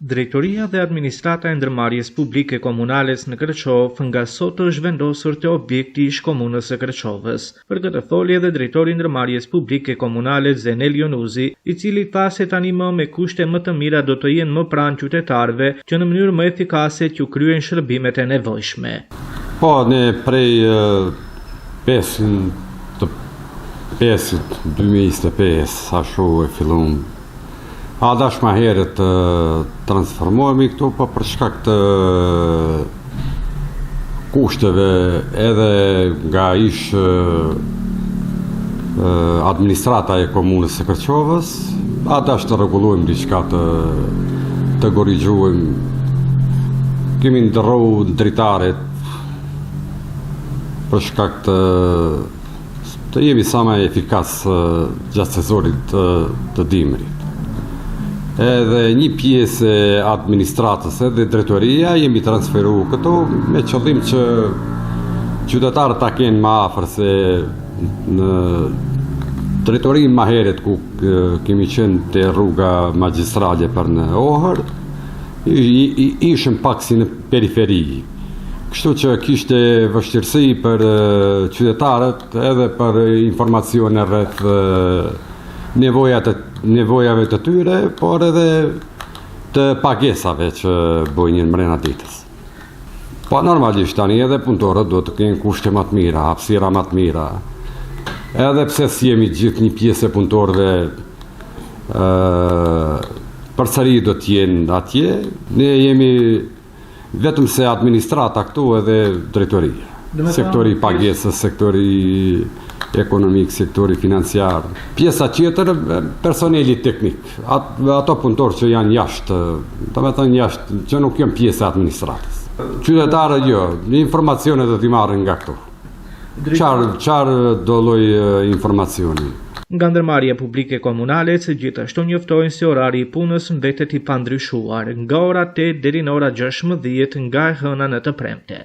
Drejtoria dhe administrata e ndërmarrjes publike komunales në Kërçov nga sot është vendosur te objekti ish komunës së Kërçovës. Për këtë folje edhe drejtori i ndërmarrjes publike komunale Zenel Jonuzi, i cili tha se tani më me kushte më të mira do të jenë më pranë qytetarëve që në mënyrë më efikase t'ju kryen shërbimet e nevojshme. Po, ne prej 5/2025 ashtu e fillon. A dash ma herët të transformohemi këtu, po për shkak të kushteve edhe nga ish administrata e komunës së Kërçovës, a dash të rregullojmë diçka të korrigjuojmë. Kemi ndërru dritaret për shkak të jemi sa më efikas gjatë sezorit të dimrit. Edhe një pjesë e administratës edhe drejtoria jemi transferu këto me qëllim që qytetarët ta kenë më afër, se në drejtorinë më herët ku kemi qenë te rruga magjistrale për në Ohër, ishim pak si në periferi. Kështu që kishte vështirësi për qytetarët edhe për informacione rreth nevojave të tyre, por edhe të pagesave që bëjnë mrena ditës. Po normalisht tani edhe punëtorët do të kenë kushte më të mira, hapësira më të mira. Edhe pse si jemi gjithë një pjesë e punëtorëve përsëri do të jenë atje, ne jemi vetëm se administrata këtu edhe drejtoria. Sektori pagesës, sektori ekonomik, sektori financiar. Pjesa tjetër, personeli teknik. Ato punëtorë që janë jashtë, jashtë, që nuk janë pjesë e administratës. Qytetarët jo, informacione do t'i marrin nga këtu. Qarë do lloj informacioni. Nga ndërmarrja publike komunale, gjithashtu njoftojnë se orari i punës mbetet i pandryshuar, nga ora 8 deri në ora 16 nga e hëna në të premte.